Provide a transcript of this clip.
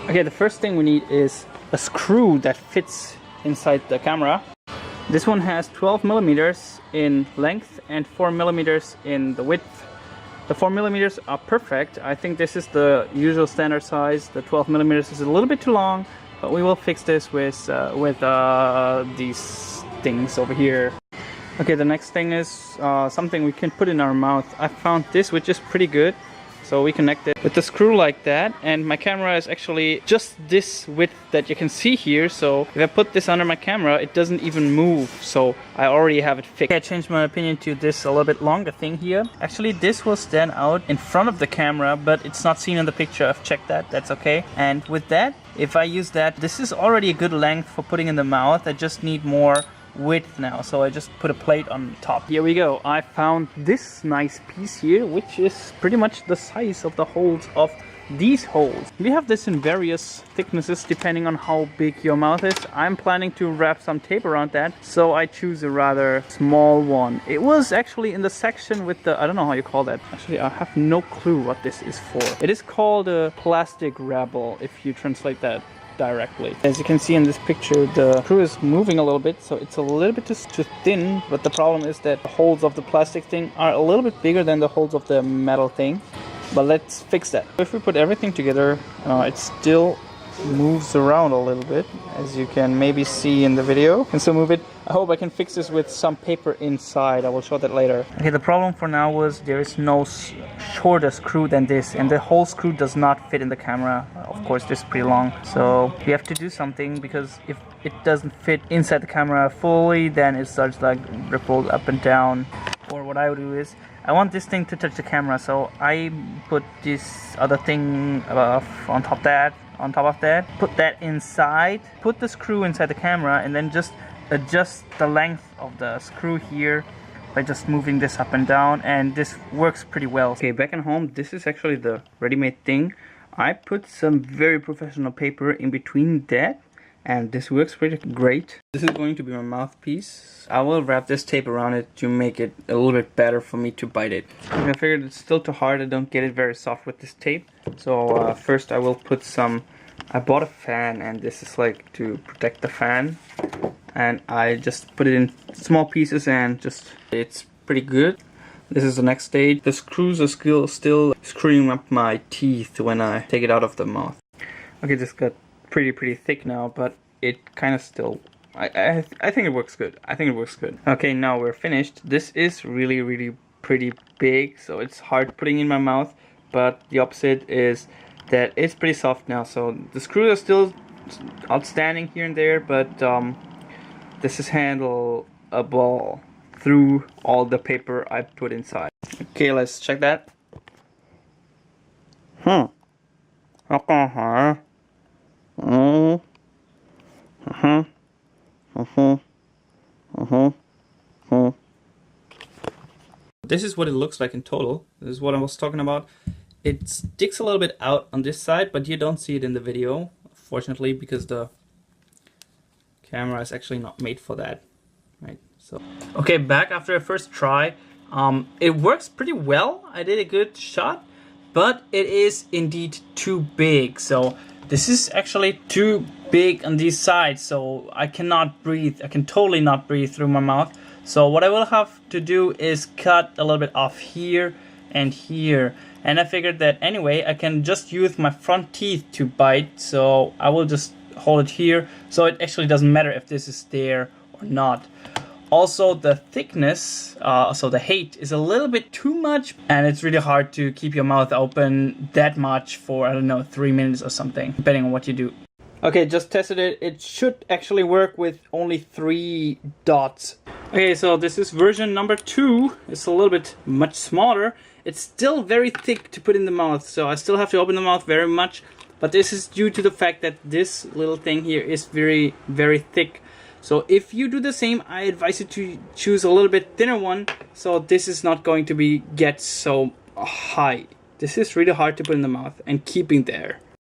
Okay, the first thing we need is a screw that fits inside the camera. This one has 12 millimeters in length and 4 millimeters in the width. The 4 millimeters are perfect. I think this is the usual standard size. The 12 millimeters is a little bit too long, but we will fix this with these things over here. Okay, the next thing is something we can put in our mouth. I found this, which is pretty good. So we connect it with the screw like that, and my camera is actually just this width that you can see here. So if I put this under my camera, it doesn't even move. So I already have it fixed. Okay, I changed my opinion to this a little bit longer thing here. Actually, this will stand out in front of the camera, but it's not seen in the picture. I've checked that, that's okay. And with that, if I use that, this is already a good length for putting in the mouth. I just need more width now, so I just put a plate on top. Here we go. I found this nice piece here, which is pretty much the size of the holes of these holes. We have this in various thicknesses depending on how big your mouth is. I'm planning to wrap some tape around that, so I choose a rather small one. It was actually in the section with the, I don't know how you call that. Actually, I have no clue what this is for. It is called a plastic rabble if you translate that directly. As you can see in this picture, the screw is moving a little bit, so it's a little bit too thin, but the problem is that the holes of the plastic thing are a little bit bigger than the holes of the metal thing. But let's fix that. If we put everything together, it still moves around a little bit, as you can maybe see in the video. And so move it. I hope I can fix this with some paper inside. I will show that later. Okay, the problem for now was there is no shorter screw than this, and the whole screw does not fit in the camera. Of course, this is pretty long, so we have to do something, because if it doesn't fit inside the camera fully, then it starts like rippled up and down. Or what I would do is, I want this thing to touch the camera, so I put this other thing on top of that, put that inside, put the screw inside the camera, and then just adjust the length of the screw here by just moving this up and down, and this works pretty well. Okay, back at home, this is actually the ready-made thing. I put some very professional paper in between that, and this works pretty great. This is going to be my mouthpiece. I will wrap this tape around it to make it a little bit better for me to bite it. I figured it's still too hard. I don't get it very soft with this tape. So first I will put some, I bought a fan, and this is like to protect the fan. And I just put it in small pieces, and just, it's pretty good. This is the next stage. The screws are still screwing up my teeth when I take it out of the mouth. Okay, this got pretty thick now, but it kind of still, I think it works good. I think it works good. Okay, now we're finished. This is really pretty big, so it's hard putting in my mouth, but the opposite is that it's pretty soft now. So the screws are still outstanding here and there, but this is handleable through all the paper I put inside. Okay, let's check that. This is what it looks like in total. This is what I was talking about. It sticks a little bit out on this side, but you don't see it in the video, fortunately, because the camera is actually not made for that, right? So okay, back after a first try. It works pretty well. I did a good shot, but it is indeed too big. So this is actually too big on these sides, so I cannot breathe. I can totally not breathe through my mouth. So what I will have to do is cut a little bit off here and here. And I figured that anyway, I can just use my front teeth to bite. So I will just hold it here. So it actually doesn't matter if this is there or not. Also, the thickness, so the height is a little bit too much, and it's really hard to keep your mouth open that much for, I don't know, 3 minutes or something, depending on what you do. Okay, just tested it. It should actually work with only 3 dots. Okay, so this is version number 2. It's a little bit much smaller. It's still very thick to put in the mouth, so I still have to open the mouth very much. But this is due to the fact that this little thing here is very thick. So if you do the same, I advise you to choose a little bit thinner one, so this is not going to get so high. This is really hard to put in the mouth and keeping there.